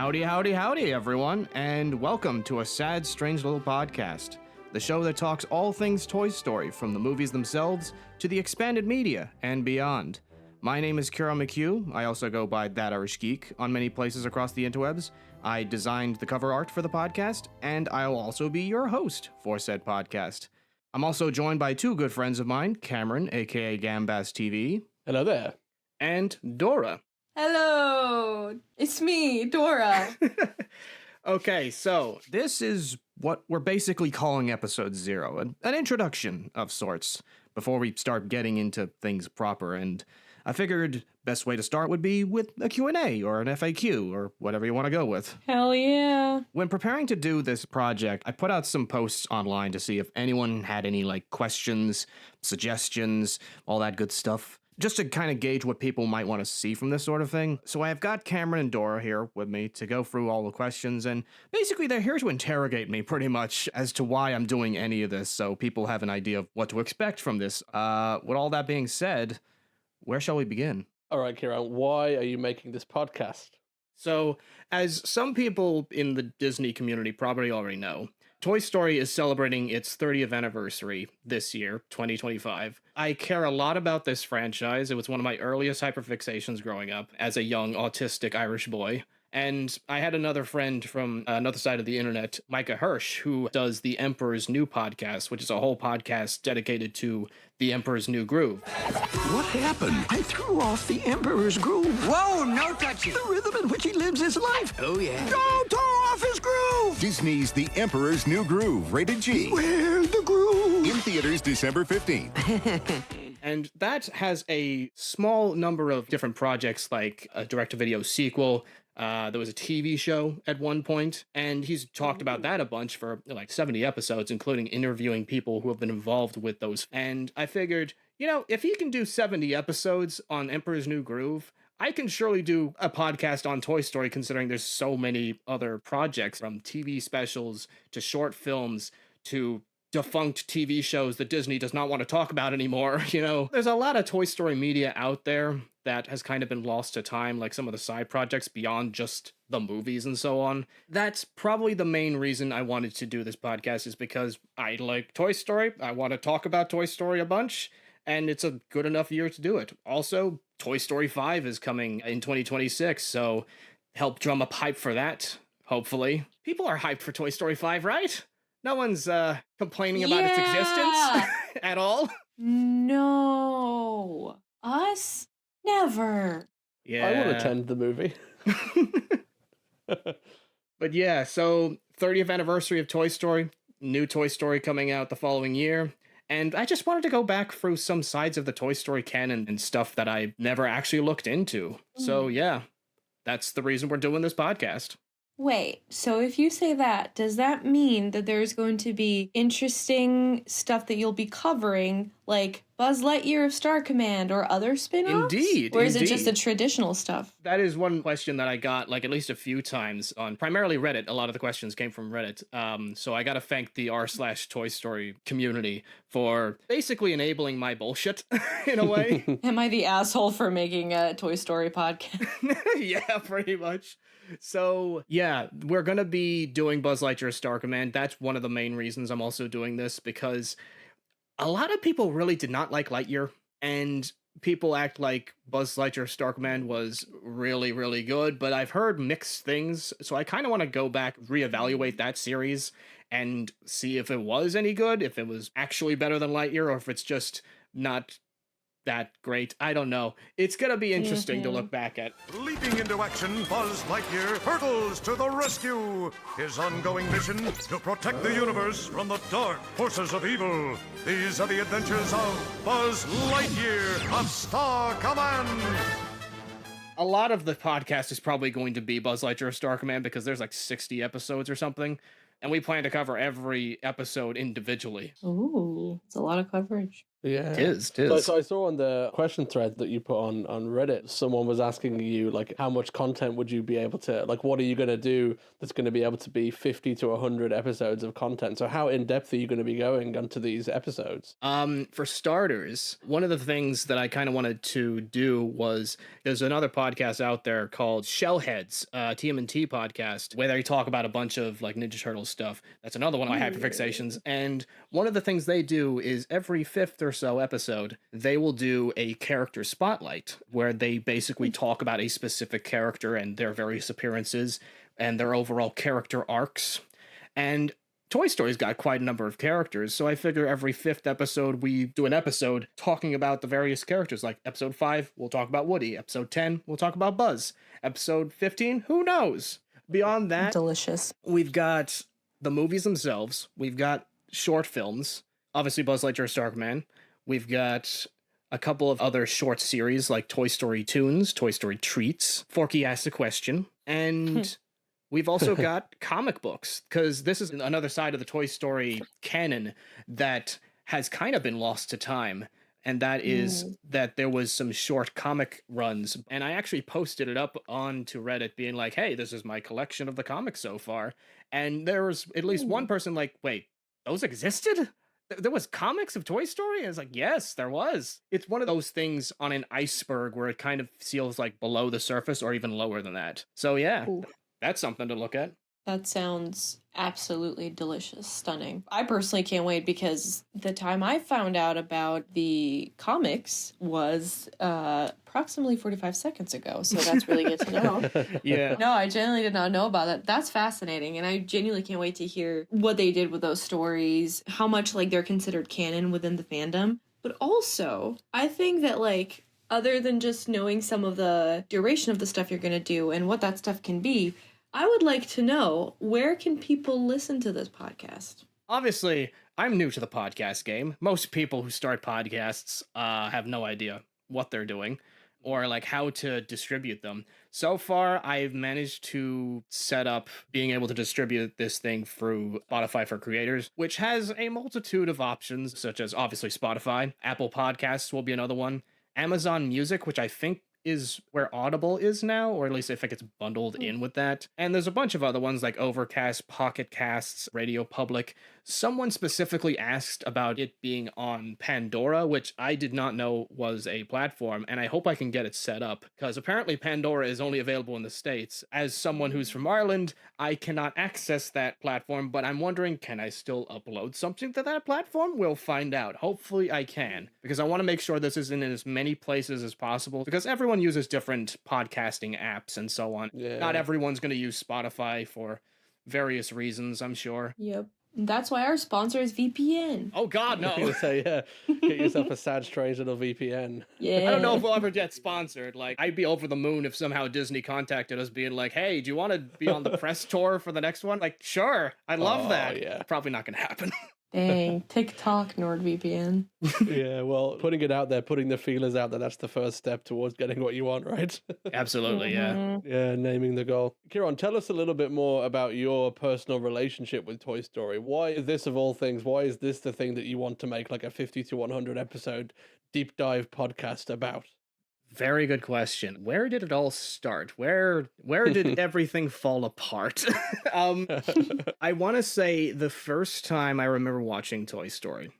Howdy, howdy, howdy, everyone, and welcome to A Sad, Strange Little Podcast, the show that talks all things Toy Story, from the movies themselves to the expanded media and beyond. My name is Ciarán McHugh. I also go by That Irish Geek on many places across the interwebs. I designed the cover art for the podcast, and I'll also be your host for said podcast. I'm also joined by two good friends of mine, Cameron, aka Gambas TV. Hello there. And Dora. Hello, it's me, Dora. Okay, so this is what we're basically calling episode 0, an introduction of sorts, before we start getting into things proper, and I figured best way to start would be with a Q&A or an FAQ or whatever you want to go with. Hell yeah. When preparing to do this project, I put out some posts online to see if anyone had any questions, suggestions, all that good stuff, just to kind of gauge what people might want to see from this sort of thing. So I've got Cameron and Dora here with me to go through all the questions, and basically they're here to interrogate me pretty much as to why I'm doing any of this, so people have an idea of what to expect from this. With all that being said, where shall we begin? All right, Ciarán, why are you making this podcast? So, as some people in the Disney community probably already know, Toy Story is celebrating its 30th anniversary this year, 2025. I care a lot about this franchise. It was one of my earliest hyperfixations growing up as a young autistic Irish boy. And I had another friend from another side of the internet, Micah Hirsch, who does the Emperor's New podcast, which is a whole podcast dedicated to the Emperor's New Groove. What happened? I threw off the Emperor's groove. Whoa, no touchy. The rhythm in which he lives his life. Oh, yeah. Don't throw off his groove. Disney's The Emperor's New Groove, rated G. Where's the groove? In theaters December 15th. And that has a small number of different projects, like a direct-to-video sequel. There was a TV show at one point, and he's talked about that a bunch for 70 episodes, including interviewing people who have been involved with those. And I figured, if he can do 70 episodes on Emperor's New Groove, I can surely do a podcast on Toy Story, considering there's so many other projects, from TV specials to short films to defunct TV shows that Disney does not want to talk about anymore. There's a lot of Toy Story media out there that has kind of been lost to time, like some of the side projects beyond just the movies and so on. That's probably the main reason I wanted to do this podcast, is because I like Toy Story. I want to talk about Toy Story a bunch, and it's a good enough year to do it. Also, Toy Story 5 is coming in 2026, so help drum up hype for that, hopefully. People are hyped for Toy Story 5, right? No one's complaining about its existence at all. No. Us? Never. Yeah. I want to attend the movie. But yeah, so 30th anniversary of Toy Story, new Toy Story coming out the following year. And I just wanted to go back through some sides of the Toy Story canon and stuff that I never actually looked into. So yeah, that's the reason we're doing this podcast. Wait, so if you say that, does that mean that there's going to be interesting stuff that you'll be covering, like Buzz Lightyear of Star Command or other spin-offs? Indeed. Or is it just the traditional stuff? That is one question that I got at least a few times on primarily Reddit. A lot of the questions came from Reddit. So I got to thank the r/Toy Story community for basically enabling my bullshit in a way. Am I the asshole for making a Toy Story podcast? Yeah, pretty much. So, yeah, we're going to be doing Buzz Lightyear Star Command. That's one of the main reasons I'm also doing this, because a lot of people really did not like Lightyear, and people act like Buzz Lightyear Star Command was really, really good, but I've heard mixed things, so I kind of want to go back, reevaluate that series, and see if it was any good, if it was actually better than Lightyear, or if it's just not that great. I don't know. It's gonna be interesting to look back at. Leaping into action, Buzz Lightyear hurtles to the rescue. His ongoing mission to protect the universe from the dark forces of evil. These are the adventures of Buzz Lightyear of Star Command. A lot of the podcast is probably going to be Buzz Lightyear of Star Command, because there's 60 episodes or something, and we plan to cover every episode individually. Ooh, it's a lot of coverage. Yeah. It is. So I saw on the question thread that you put on Reddit, someone was asking you, like, how much content would you be able to, like, what are you going to do that's going to be able to be 50 to 100 episodes of content? So how in-depth are you going to be going onto these episodes? For starters, one of the things that I kind of wanted to do was, there's another podcast out there called Shellheads, TMNT podcast, where they talk about a bunch of like Ninja Turtles stuff. That's another one of my hyperfixations. And one of the things they do is every fifth or so episode, they will do a character spotlight where they basically talk about a specific character and their various appearances and their overall character arcs. And Toy Story's got quite a number of characters, so I figure every fifth episode we do an episode talking about the various characters. Like episode 5, we'll talk about Woody. Episode 10, we'll talk about Buzz. Episode 15, who knows? Beyond that, Delicious. we've got the movies themselves. We've got short films. Obviously, Buzz Lightyear, Star Command. We've got a couple of other short series like Toy Story Tunes, Toy Story Treats, Forky Asks a Question, and we've also got comic books, because this is another side of the Toy Story canon that has kind of been lost to time. And that is that there was some short comic runs. And I actually posted it up onto Reddit being like, hey, this is my collection of the comics so far. And there was at least one person like, wait, those existed? There was comics of Toy Story? I was like, yes, there was. It's one of those things on an iceberg where it kind of feels like below the surface or even lower than that. So yeah, that's something to look at. That sounds absolutely delicious, stunning. I personally can't wait because the time I found out about the comics was approximately 45 seconds ago. So that's really good to know. Yeah. No, I genuinely did not know about that. That's fascinating. And I genuinely can't wait to hear what they did with those stories, how much like they're considered canon within the fandom. But also, I think that like, other than just knowing some of the duration of the stuff you're going to do and what that stuff can be, I would like to know, where can people listen to this podcast? Obviously, I'm new to the podcast game. Most people who start podcasts have no idea what they're doing or like how to distribute them. So far, I've managed to set up being able to distribute this thing through Spotify for Creators, which has a multitude of options, such as obviously Spotify. Apple Podcasts will be another one. Amazon Music, which I think is where Audible is now, or at least I think it's bundled in with that. And there's a bunch of other ones like Overcast, Pocket Casts, Radio Public. Someone specifically asked about it being on Pandora, which I did not know was a platform, and I hope I can get it set up, because apparently Pandora is only available in the States. As someone who's from Ireland, I cannot access that platform, but I'm wondering, can I still upload something to that platform? We'll find out. Hopefully I can, because I want to make sure this is in as many places as possible, because everyone uses different podcasting apps and so on. Yeah. Not everyone's going to use Spotify for various reasons, I'm sure. Yep. That's why our sponsor is VPN. Oh God, no. I was gonna say, yeah, get yourself a Sad Strays and a VPN. Yeah. I don't know if we'll ever get sponsored. Like, I'd be over the moon if somehow Disney contacted us being like, hey, do you want to be on the press tour for the next one? Like, sure, I love that. Yeah. Probably not going to happen. Dang. TikTok, NordVPN. Yeah, well, putting it out there, putting the feelers out there, that's the first step towards getting what you want, right? Absolutely, yeah. Yeah, naming the goal. Ciarán, tell us a little bit more about your personal relationship with Toy Story. Why is this, of all things, why is this the thing that you want to make like a 50 to 100 episode deep dive podcast about? Very good question. Where did it all start? Where did everything fall apart? I want to say the first time I remember watching Toy Story,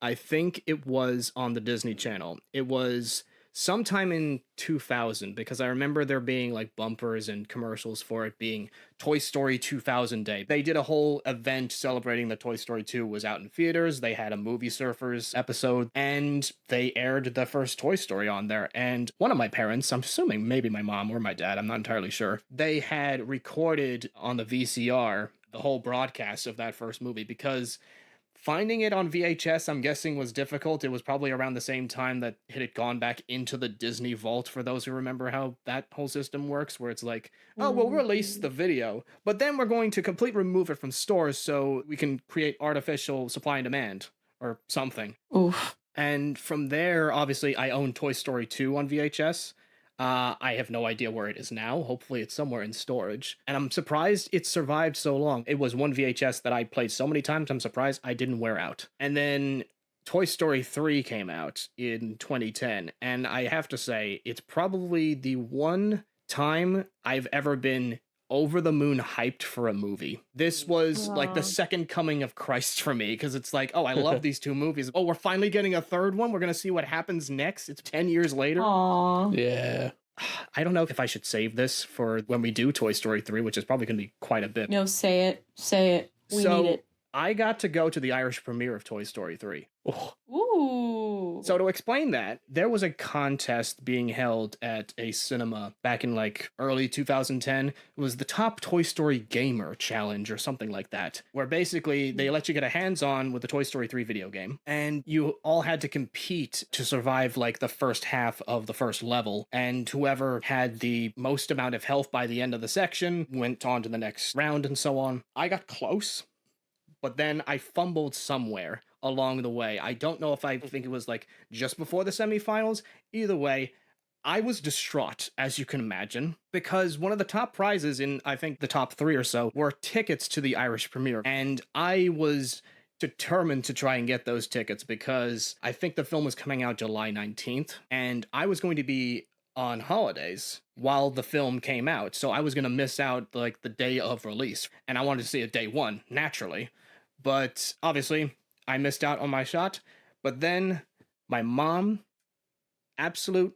I think it was on the Disney Channel. It was sometime in 2000, because I remember there being like bumpers and commercials for it being Toy Story 2000 Day. They did a whole event celebrating that Toy Story 2 was out in theaters. They had a Movie Surfers episode, and they aired the first Toy Story on there. And one of my parents, I'm assuming maybe my mom or my dad, I'm not entirely sure, they had recorded on the VCR the whole broadcast of that first movie, because finding it on VHS, I'm guessing, was difficult. It was probably around the same time that it had gone back into the Disney vault, for those who remember how that whole system works, where it's like, oh, we'll release the video, but then we're going to completely remove it from stores so we can create artificial supply and demand or something. Oof. And from there, obviously, I own Toy Story 2 on VHS. I have no idea where it is now. Hopefully it's somewhere in storage. And I'm surprised it survived so long. It was one VHS that I played so many times, I'm surprised I didn't wear out. And then Toy Story 3 came out in 2010, and I have to say, it's probably the one time I've ever been over the moon hyped for a movie. This was like the second coming of Christ for me, because it's like, oh, I love these two movies. Oh, we're finally getting a third one. We're going to see what happens next. It's 10 years later. Aww. Yeah. I don't know if I should save this for when we do Toy Story 3, which is probably going to be quite a bit. No, say it. Say it. We need it. I got to go to the Irish premiere of Toy Story 3. Ooh. So to explain that, there was a contest being held at a cinema back in like early 2010. It was the Top Toy Story Gamer Challenge or something like that, where basically they let you get a hands-on with the Toy Story 3 video game, and you all had to compete to survive like the first half of the first level, and whoever had the most amount of health by the end of the section went on to the next round and so on. I got close, but then I fumbled somewhere along the way. I don't know if I think it was like just before the semifinals. Either way, I was distraught, as you can imagine, because one of the top prizes in, I think, the top 3 or so were tickets to the Irish premiere. And I was determined to try and get those tickets because I think the film was coming out July 19th, and I was going to be on holidays while the film came out. So I was going to miss out like the day of release, and I wanted to see it day one, naturally. But obviously, I missed out on my shot. But then my mom, absolute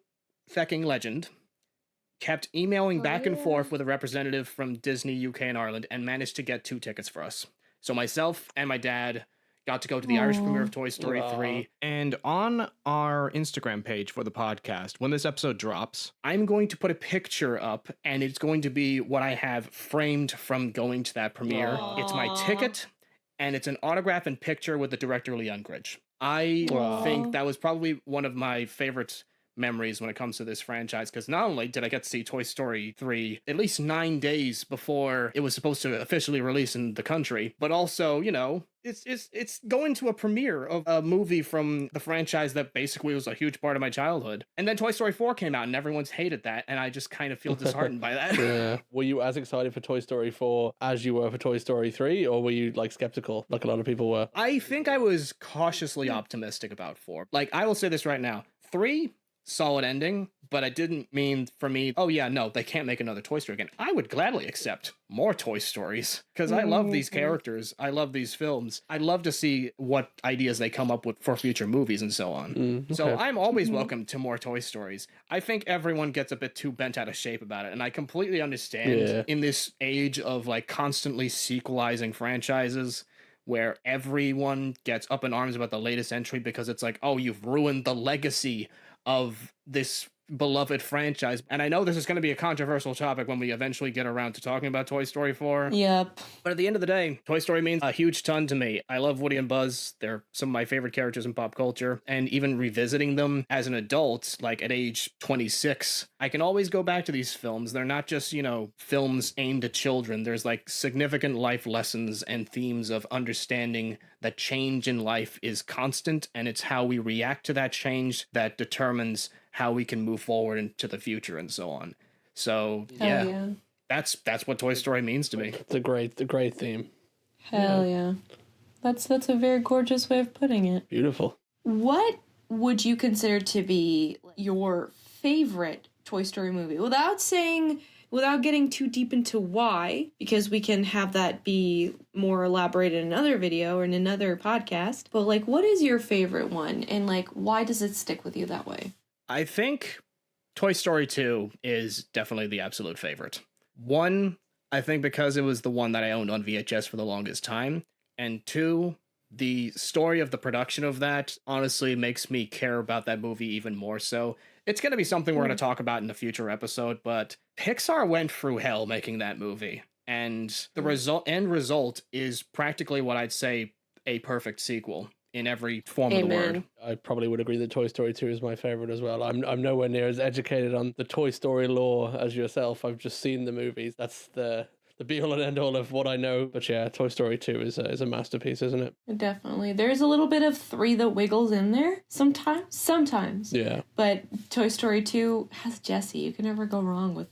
fecking legend, kept emailing back and forth with a representative from Disney UK and Ireland and managed to get 2 tickets for us. So myself and my dad got to go to the Irish premiere of Toy Story 3. And on our Instagram page for the podcast, when this episode drops, I'm going to put a picture up, and it's going to be what I have framed from going to that premiere. It's my ticket, and it's an autograph and picture with the director Leon Gridge. I think that was probably one of my favorite memories when it comes to this franchise, because not only did I get to see Toy Story 3 at least 9 days before it was supposed to officially release in the country, but also, you know, it's going to a premiere of a movie from the franchise that basically was a huge part of my childhood. And then Toy Story 4 came out and everyone's hated that, and I just kind of feel disheartened by that. Yeah. Were you as excited for Toy Story 4 as you were for Toy Story 3, or were you like skeptical like a lot of people were? I think I was cautiously optimistic about 4. Like, I will say this right now. 3, solid ending, but it didn't mean for me, oh yeah, no, they can't make another Toy Story again. I would gladly accept more Toy Stories, because I love these characters. I love these films. I'd love to see what ideas they come up with for future movies and so on. So I'm always welcome to more Toy Stories. I think everyone gets a bit too bent out of shape about it, and I completely understand in this age of like constantly sequelizing franchises, where everyone gets up in arms about the latest entry because it's like, oh, you've ruined the legacy of this beloved franchise. And I know this is going to be a controversial topic when we eventually get around to talking about Toy Story 4. Yep. But at the end of the day, Toy Story means a huge ton to me. I love Woody and Buzz. They're some of my favorite characters in pop culture. And even revisiting them as an adult, like at age 26, I can always go back to these films. They're not just, you know, films aimed at children. There's like significant life lessons and themes of understanding that change in life is constant, and it's how we react to that change that determines how we can move forward into the future and so on. So yeah. That's what Toy Story means to me. It's a great theme. Hell yeah. That's a very gorgeous way of putting it. Beautiful. What would you consider to be your favorite Toy Story movie? Without getting too deep into why, because we can have that be more elaborated in another video or in another podcast. But like, what is your favorite one? And like, why does it stick with you that way? I think Toy Story 2 is definitely the absolute favorite. 1, I think because it was the one that I owned on VHS for the longest time. And 2, the story of the production of that honestly makes me care about that movie even more so. It's going to be something we're going to talk about in a future episode, but Pixar went through hell making that movie. And the end result is practically what I'd say a perfect sequel in every form of the word. I probably would agree that Toy Story 2 is my favorite as well. I'm nowhere near as educated on the Toy Story lore as yourself. I've just seen the movies. That's the be-all and end-all of what I know. But yeah, Toy Story 2 is a masterpiece, isn't it? Definitely. There's a little bit of 3 that wiggles in there sometimes. Yeah. But Toy Story 2 has Jessie. You can never go wrong with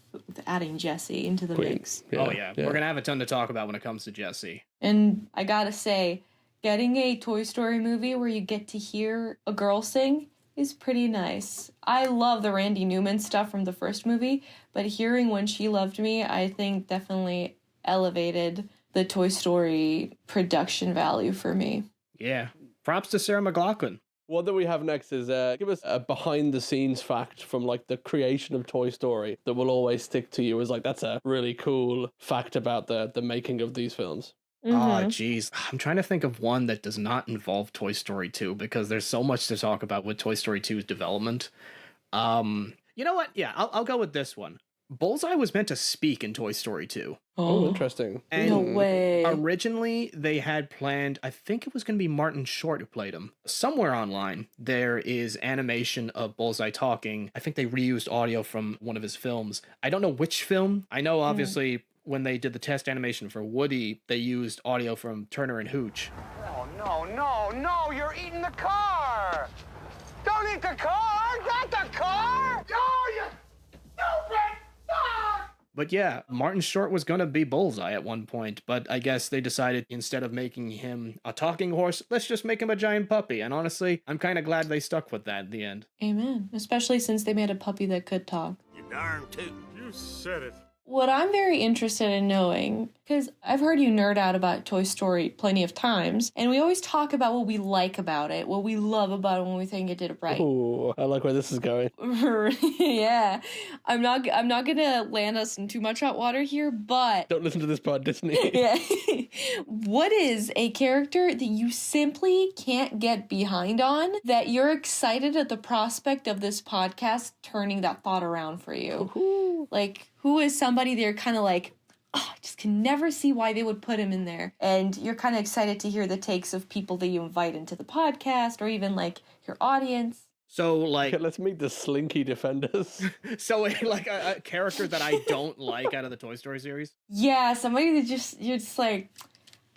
adding Jessie into the mix. Yeah, We're going to have a ton to talk about when it comes to Jessie. And I gotta say, getting a Toy Story movie where you get to hear a girl sing is pretty nice. I love the Randy Newman stuff from the first movie, but hearing When She Loved Me, I think definitely elevated the Toy Story production value for me. Yeah. Props to Sarah McLachlan. What that we have next is give us a behind the scenes fact from like the creation of Toy Story that will always stick to you as like that's a really cool fact about the making of these films. Oh, geez. I'm trying to think of one that does not involve Toy Story 2 because there's so much to talk about with Toy Story 2's development. You know what? Yeah, I'll go with this one. Bullseye was meant to speak in Toy Story 2. Oh, interesting. And no way. Originally, they had planned, I think it was going to be Martin Short who played him. Somewhere online, there is animation of Bullseye talking. I think they reused audio from one of his films. I don't know which film. I know, obviously, when they did the test animation for Woody, they used audio from Turner and Hooch. Oh, no, you're eating the car! Don't eat the car! Not the car! No, you stupid dog! But yeah, Martin Short was going to be Bullseye at one point, but I guess they decided instead of making him a talking horse, let's just make him a giant puppy. And honestly, I'm kind of glad they stuck with that in the end. Amen. Especially since they made a puppy that could talk. You darn tootin'. You said it. What I'm very interested in knowing, because I've heard you nerd out about Toy Story plenty of times, and we always talk about what we like about it, what we love about it when we think it did it right. Ooh, I like where this is going. Yeah. I'm not gonna land us in too much hot water here, but Don't listen to this part, Disney. yeah. What is a character that you simply can't get behind on that you're excited at the prospect of this podcast turning that thought around for you? Ooh. Like, who is somebody that you're kind of like, oh, I just can never see why they would put him in there. And you're kind of excited to hear the takes of people that you invite into the podcast or even like your audience. So, like, Okay, let's meet the Slinky Defenders. so like a character that I don't like out of the Toy Story series. Yeah, somebody that you're just like,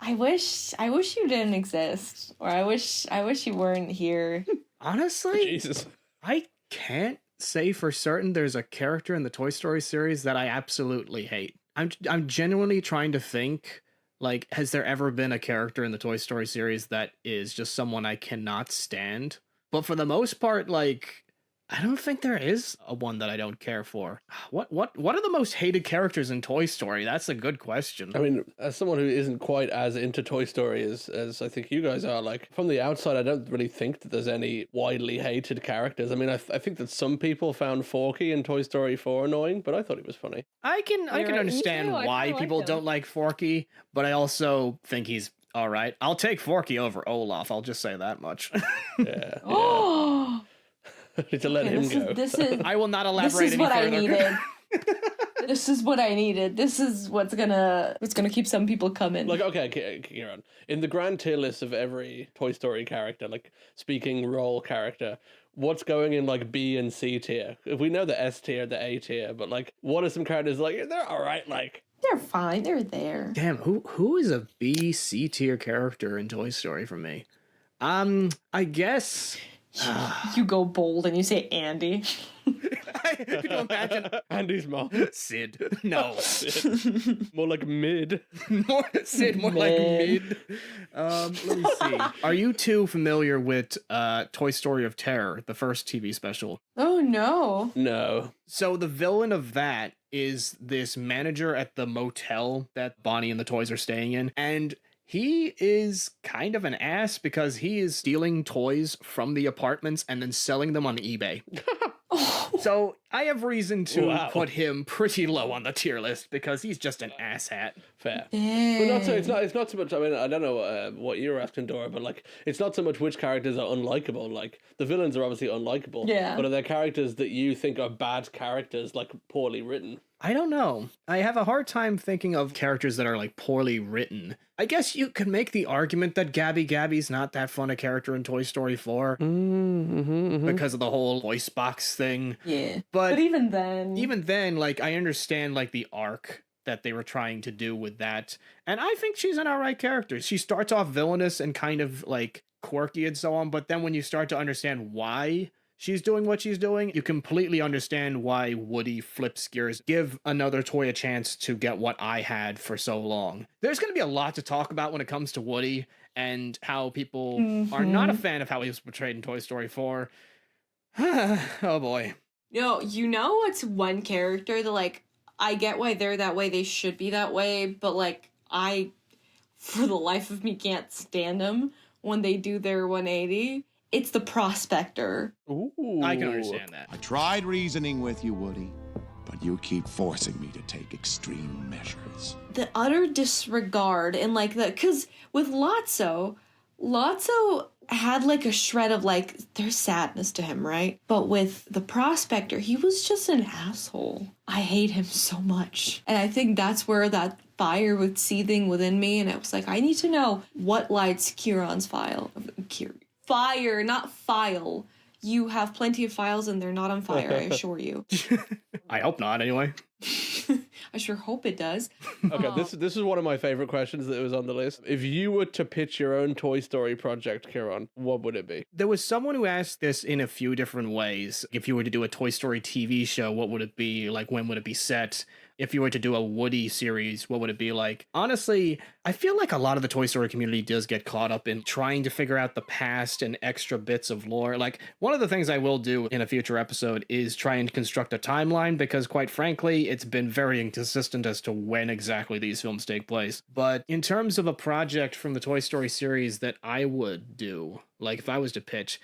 I wish you didn't exist, or I wish you weren't here. Honestly, Jesus. I can't say for certain there's a character in the Toy Story series that I absolutely hate. I'm genuinely trying to think, like, has there ever been a character in the Toy Story series that is just someone I cannot stand? But for the most part, like, I don't think there is a one that I don't care for. What are the most hated characters in Toy Story? That's a good question. I mean, as someone who isn't quite as into Toy Story as I think you guys are, like, from the outside, I don't really think that there's any widely hated characters. I mean, I think that some people found Forky in Toy Story 4 annoying, but I thought he was funny. I can right. Me understand too. I why kinda people like him. don't like Forky, but I also think he's all right. I'll take Forky over Olaf. I'll just say that much. Yeah. Oh, Need to let him go. This is I will not elaborate this is any what I further. needed. This is what I needed. This is what's gonna keep some people coming. Like, okay, Ciarán, in the grand tier list of every Toy Story character, like speaking role character, what's going in like B and C tier? If we know the S tier, the A tier, but like, what are some characters like? They're all right. Like, They're fine. They're there. Damn, who is a B, C tier character in Toy Story for me? I guess. You go bold and you say Andy. Could you imagine Andy's mom. Sid? No, More like mid. more Sid, more like mid. Let me see. Are you two familiar with Toy Story of Terror, the first TV special? Oh no. No. So the villain of that is this manager at the motel that Bonnie and the toys are staying in, and he is kind of an ass because he is stealing toys from the apartments and then selling them on eBay. So I have reason to put him pretty low on the tier list because he's just an asshat. Fair. But not so, it's not so much, I mean, I don't know what you were asking, Dora, but like, it's not so much which characters are unlikable. Like, the villains are obviously unlikable. Yeah. But are there characters that you think are bad characters, like poorly written? I don't know. I have a hard time thinking of characters that are like poorly written. I guess you could make the argument that Gabby's not that fun a character in Toy Story 4 because of the whole voice box thing. Yeah. But even then, like, I understand like the arc that they were trying to do with that. And I think she's an alright character. She starts off villainous and kind of like quirky and so on, but then when you start to understand why she's doing what she's doing, you completely understand why Woody flips gears. Give another toy a chance to get what I had for so long. There's going to be a lot to talk about when it comes to Woody and how people are not a fan of how he was portrayed in Toy Story 4. Oh boy. You know what's one character that, like, I get why they're that way, they should be that way, but, like, I, for the life of me, can't stand them when they do their 180. It's the Prospector. Ooh. I can understand that. I tried reasoning with you, Woody, but you keep forcing me to take extreme measures. The utter disregard and, like, because with Lotso had, like, a shred of, like, there's sadness to him, right? But with the Prospector, he was just an asshole. I hate him so much. And I think that's where that fire was seething within me, and I was like, I need to know what lights Ciarán's fire, not file. You have plenty of files and they're not on fire, I assure you. I hope not, anyway. I sure hope it does. Okay, this is one of my favorite questions that was on the list. If you were to pitch your own Toy Story project, Ciarán, what would it be? There was someone who asked this in a few different ways. If you were to do a Toy Story TV show, what would it be? Like, when would it be set? If you were to do a Woody series, what would it be like? Honestly, I feel like a lot of the Toy Story community does get caught up in trying to figure out the past and extra bits of lore. Like, one of the things I will do in a future episode is try and construct a timeline, because quite frankly, it's been very inconsistent as to when exactly these films take place. But in terms of a project from the Toy Story series that I would do, like if I was to pitch,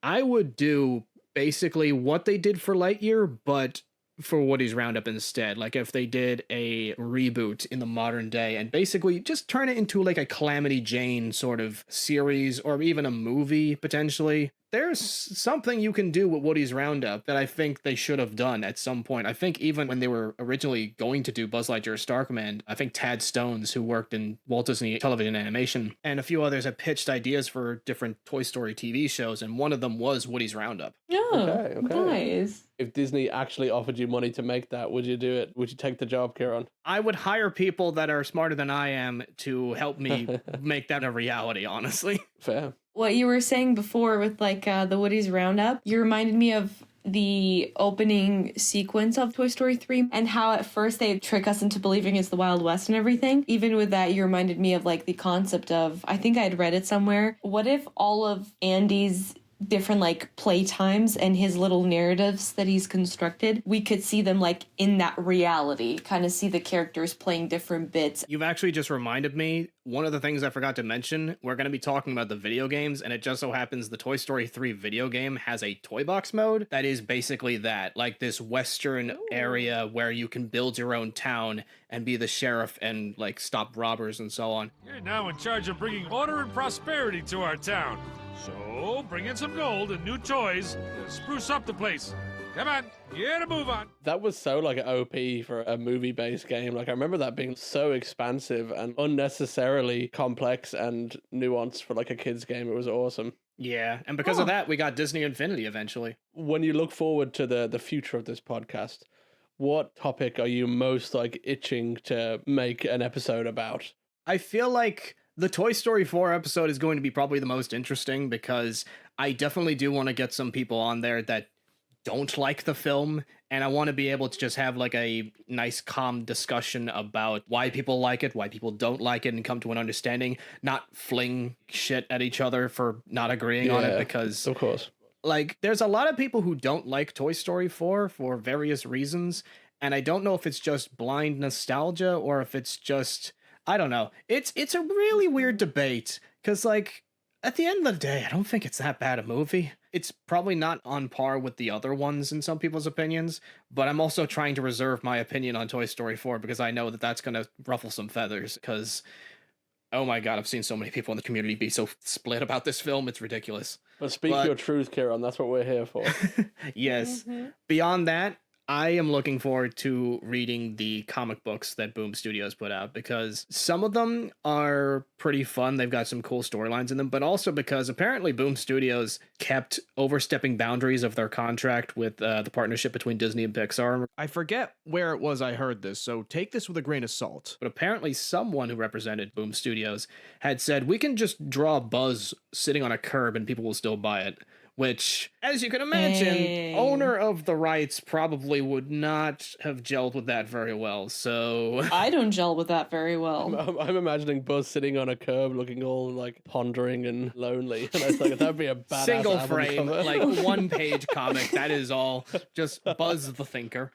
I would do basically what they did for Lightyear, but for Woody's Roundup instead. Like if they did a reboot in the modern day and basically just turn it into like a Calamity Jane sort of series, or even a movie potentially. There's something you can do with Woody's Roundup that I think they should have done at some point. I think even when they were originally going to do Buzz Lightyear Star Command, I think Tad Stones, who worked in Walt Disney Television Animation, and a few others had pitched ideas for different Toy Story TV shows, and one of them was Woody's Roundup. Oh, okay. Nice. If Disney actually offered you money to make that, would you do it? Would you take the job, Ciarán? I would hire people that are smarter than I am to help me make that a reality, honestly. Fair. What you were saying before with like the Woody's Roundup, you reminded me of the opening sequence of Toy Story 3 and how at first they trick us into believing it's the Wild West and everything. Even with that, you reminded me of like the concept of, I think I'd read it somewhere, what if all of Andy's different like playtimes and his little narratives that he's constructed, we could see them like in that reality, kind of see the characters playing different bits. You've actually just reminded me, one of the things I forgot to mention, we're going to be talking about the video games, and it just so happens the Toy Story 3 video game has a toy box mode that is basically that, like this western area where you can build your own town and be the sheriff and like stop robbers and so on. You're now in charge of bringing order and prosperity to our town. So, bring in some gold and new toys to spruce up the place. Come on, get a move on. That was so like OP for a movie-based game. Like I remember that being so expansive and unnecessarily complex and nuanced for like a kid's game. It was awesome. Yeah, and because of that, we got Disney Infinity eventually. When you look forward to the future of this podcast, what topic are you most like itching to make an episode about? I feel like the Toy Story 4 episode is going to be probably the most interesting, because I definitely do want to get some people on there that don't like the film, and I want to be able to just have like a nice calm discussion about why people like it, why people don't like it, and come to an understanding, not fling shit at each other for not agreeing on it, because of course, like there's a lot of people who don't like Toy Story 4 for various reasons, and I don't know if it's just blind nostalgia or if it's just, I don't know. It's a really weird debate, because like at the end of the day, I don't think it's that bad a movie. It's probably not on par with the other ones in some people's opinions, but I'm also trying to reserve my opinion on Toy Story 4 because I know that that's going to ruffle some feathers, because oh my god, I've seen so many people in the community be so split about this film, it's ridiculous. But speak your truth, Ciarán, that's what we're here for. Yes. Beyond that, I am looking forward to reading the comic books that Boom Studios put out, because some of them are pretty fun. They've got some cool storylines in them, but also because apparently Boom Studios kept overstepping boundaries of their contract with the partnership between Disney and Pixar. I forget where it was I heard this, so take this with a grain of salt. But apparently someone who represented Boom Studios had said, we can just draw Buzz sitting on a curb and people will still buy it, which, as you can imagine, Dang. owner of the rights probably would not have gelled with that very well. So I don't gel with that very well. I'm imagining Buzz sitting on a curb looking all like pondering and lonely. And I was like, that'd be a badass single album frame, cover. like one-page comic. That is all. Just Buzz the Thinker.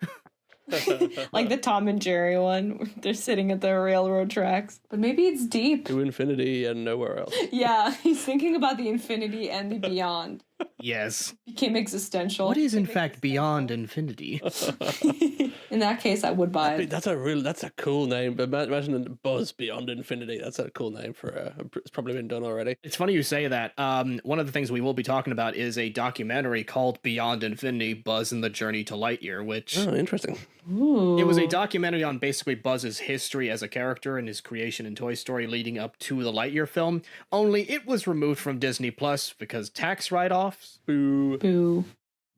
Like the Tom and Jerry one, where they're sitting at the railroad tracks. But maybe it's deep. To infinity and nowhere else. Yeah, he's thinking about the infinity and the beyond. Yes. Became existential. What is in fact beyond infinity? In that case, I would buy it. That's a cool name. But imagine Buzz Beyond Infinity. That's a cool name for it's probably been done already. It's funny you say that. One of the things we will be talking about is a documentary called Beyond Infinity: Buzz and the Journey to Lightyear, which Oh, interesting. Ooh. it was a documentary on basically Buzz's history as a character and his creation in Toy Story leading up to the Lightyear film. Only it was removed from Disney Plus because tax write-offs. Boo. Boo.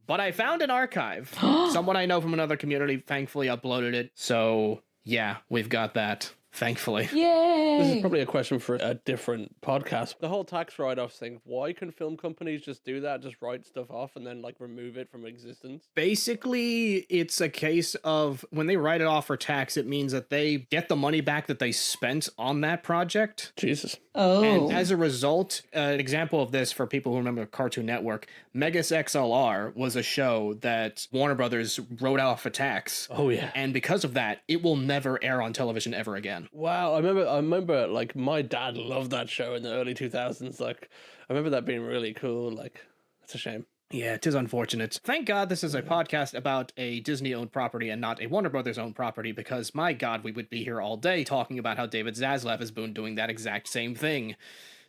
But I found an archive. Someone I know from another community thankfully uploaded it. So yeah, we've got that. Thankfully. Yay! This is probably a question for a different podcast. The whole tax write-offs thing, why can film companies just do that, just write stuff off and then like remove it from existence? Basically, it's a case of when they write it off for tax, it means that they get the money back that they spent on that project. Jesus. Oh. And as a result, an example of this for people who remember Cartoon Network, Megas XLR was a show that Warner Brothers wrote off a tax. Oh yeah. And because of that, it will never air on television ever again. Wow, I remember like my dad loved that show in the early 2000s. Like I remember that being really cool. Like it's a shame. Yeah, it is unfortunate. Thank God this is a podcast about a Disney-owned property and not a Warner Brothers-owned property, because my God, we would be here all day talking about how David Zaslav has been doing that exact same thing.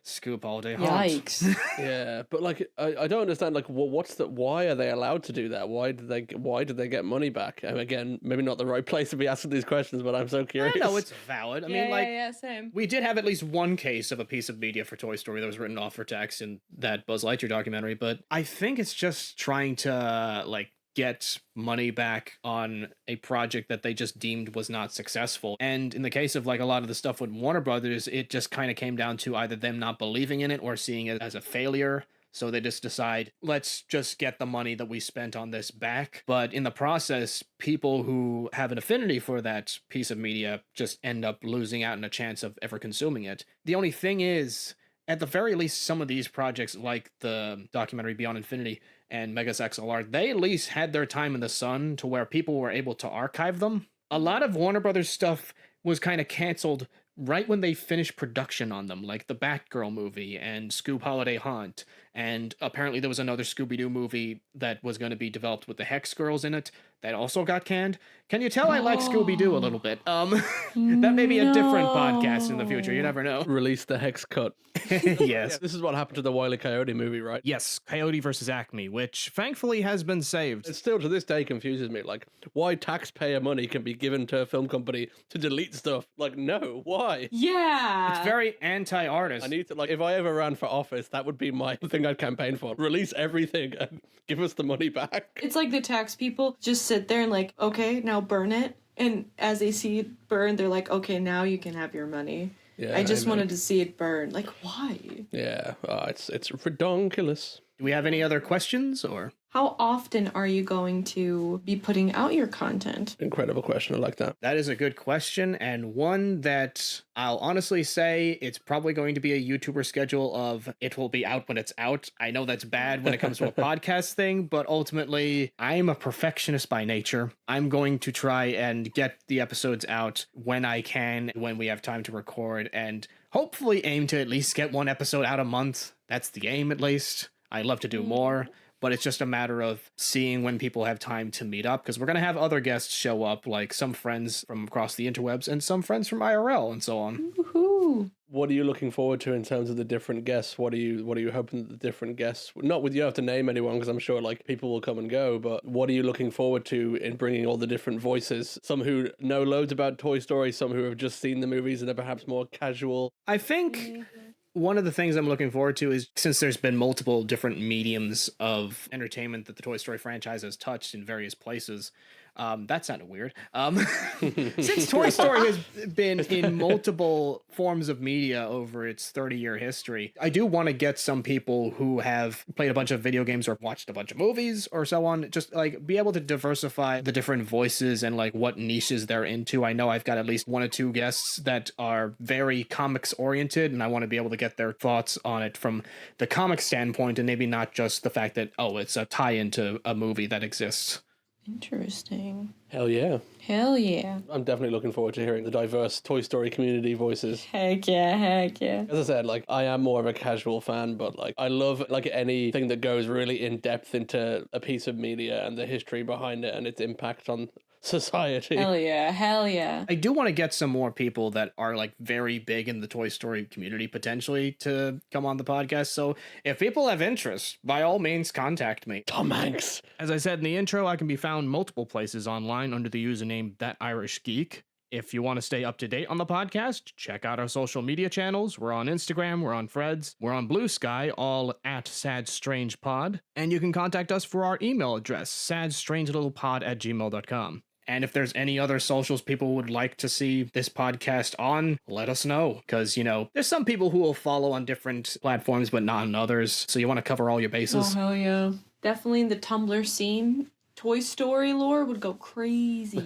Scoop all day haunt. Yikes. Yeah, but like I don't understand. Like, why are they allowed to do that? Why did they get money back? And again, maybe not the right place to be asking these questions, but I'm so curious. I know it's valid. I mean, like, yeah, same. we did have at least one case of a piece of media for Toy Story that was written off for tax in that Buzz Lightyear documentary, but I think it's just trying to, like, get money back on a project that they just deemed was not successful. And in the case of like a lot of the stuff with Warner Brothers, it just kind of came down to either them not believing in it or seeing it as a failure. So they just decide, let's just get the money that we spent on this back. But in the process, people who have an affinity for that piece of media just end up losing out on a chance of ever consuming it. The only thing is, at the very least, some of these projects, like the documentary Beyond Infinity and Megas XLR, they at least had their time in the sun to where people were able to archive them. A lot of Warner Brothers stuff was kind of canceled right when they finished production on them, like the Batgirl movie and Scoob Holiday Haunt, and apparently there was another Scooby-Doo movie that was going to be developed with the Hex Girls in it that also got canned. Can you tell I like Scooby-Doo a little bit? That may be a different podcast in the future, you never know. Release the hex cut. Yes. Yeah, this is what happened to the Wile E. Coyote movie, right? Yes, Coyote versus Acme, which thankfully has been saved. It still to this day confuses me. Like, why taxpayer money can be given to a film company to delete stuff? Like, no, why? Yeah. It's very anti-artist. I need to, like, if I ever ran for office, that would be my thing I'd campaign for. Release everything and give us the money back. It's like the tax people just sit there and like, okay, now burn it. And as they see it burn, they're like, okay, now you can have your money. Yeah, I just amen. wanted to see it burn. Like, why? Yeah, it's redonkulous. Do we have any other questions, or? How often are you going to be putting out your content? Incredible question. I like that. That is a good question, and one that I'll honestly say it's probably going to be a YouTuber schedule of it will be out when it's out. I know that's bad when it comes to a podcast thing, but ultimately, I'm a perfectionist by nature. I'm going to try and get the episodes out when I can, when we have time to record, and hopefully aim to at least get one episode out a month. That's the aim, at least. I'd love to do more. But it's just a matter of seeing when people have time to meet up, because we're going to have other guests show up, like some friends from across the interwebs and some friends from IRL and so on. Woohoo! What are you looking forward to in terms of the different guests? What are you hoping that the different guests, not with you have to name anyone because I'm sure like people will come and go, but what are you looking forward to in bringing all the different voices? Some who know loads about Toy Story, some who have just seen the movies and are perhaps more casual. I think one of the things I'm looking forward to is, since there's been multiple different mediums of entertainment that the Toy Story franchise has touched in various places, That sounded weird. Since Toy Story has been in multiple forms of media over its 30-year history, I do want to get some people who have played a bunch of video games or watched a bunch of movies or so on, just like be able to diversify the different voices and like what niches they're into. I know I've got at least 1 or 2 guests that are very comics oriented, and I want to be able to get their thoughts on it from the comic standpoint and maybe not just the fact that, oh, it's a tie-in to a movie that exists. Interesting. Hell yeah. Hell yeah. I'm definitely looking forward to hearing the diverse Toy Story community voices. Heck yeah, heck yeah. As I said, like, I am more of a casual fan, but like, I love like anything that goes really in depth into a piece of media and the history behind it and its impact on society. Hell yeah, hell yeah. I do want to get some more people that are like very big in the Toy Story community potentially to come on the podcast. So if people have interest, by all means, contact me. Tom Hanks. As I said in the intro, I can be found multiple places online under the username That Irish Geek. If you want to stay up to date on the podcast, check out our social media channels. We're on Instagram, we're on Threads, we're on Blue Sky, all at SadStrangePod. And you can contact us for our email address, sadstrangelittlepod@gmail.com. And if there's any other socials people would like to see this podcast on, let us know. Because, you know, there's some people who will follow on different platforms, but not on others. So you want to cover all your bases. Oh, hell yeah. Definitely in the Tumblr scene, Toy Story lore would go crazy.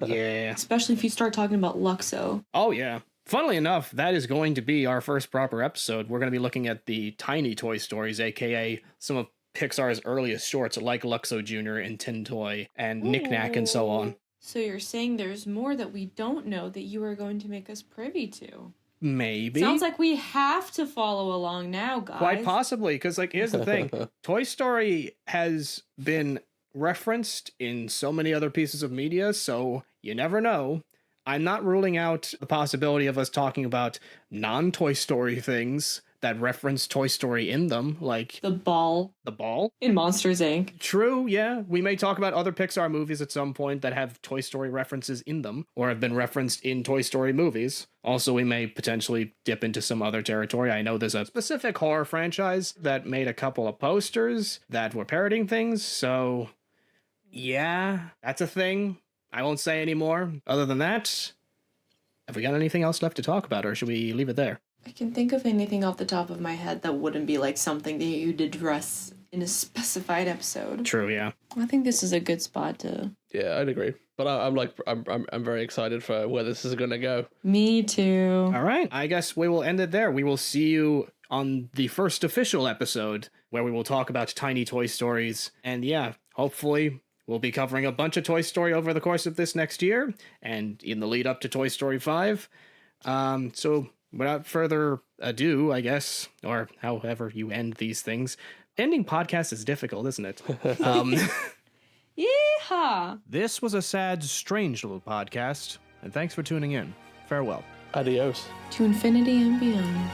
Yeah. Especially if you start talking about Luxo. Oh, yeah. Funnily enough, that is going to be our first proper episode. We're going to be looking at the tiny Toy Stories, aka some of Pixar's earliest shorts, like Luxo Jr. and Tin Toy and Knick Knack and so on. So you're saying there's more that we don't know that you are going to make us privy to? Maybe. Sounds like we have to follow along now, guys. Quite possibly, because, like, here's the thing. Toy Story has been referenced in so many other pieces of media, so you never know. I'm not ruling out the possibility of us talking about non-Toy Story things that reference Toy Story in them, like... The ball. The ball? In Monsters, Inc. True, yeah. We may talk about other Pixar movies at some point that have Toy Story references in them, or have been referenced in Toy Story movies. Also, we may potentially dip into some other territory. I know there's a specific horror franchise that made a couple of posters that were parroting things, so... yeah, that's a thing. I won't say any more. Other than that, have we got anything else left to talk about, or should we leave it there? I can think of anything off the top of my head that wouldn't be like something that you'd address in a specified episode. True, yeah. I think this is a good spot to... Yeah, I'd agree. But I'm very excited for where this is going to go. Me too. All right, I guess we will end it there. We will see you on the first official episode where we will talk about tiny Toy Stories. And yeah, hopefully we'll be covering a bunch of Toy Story over the course of this next year and in the lead up to Toy Story 5. So without further ado, I guess, or however you end these things, ending podcasts is difficult, isn't it? Yeehaw! This was a sad, strange little podcast, and thanks for tuning in. Farewell. Adios. To infinity and beyond.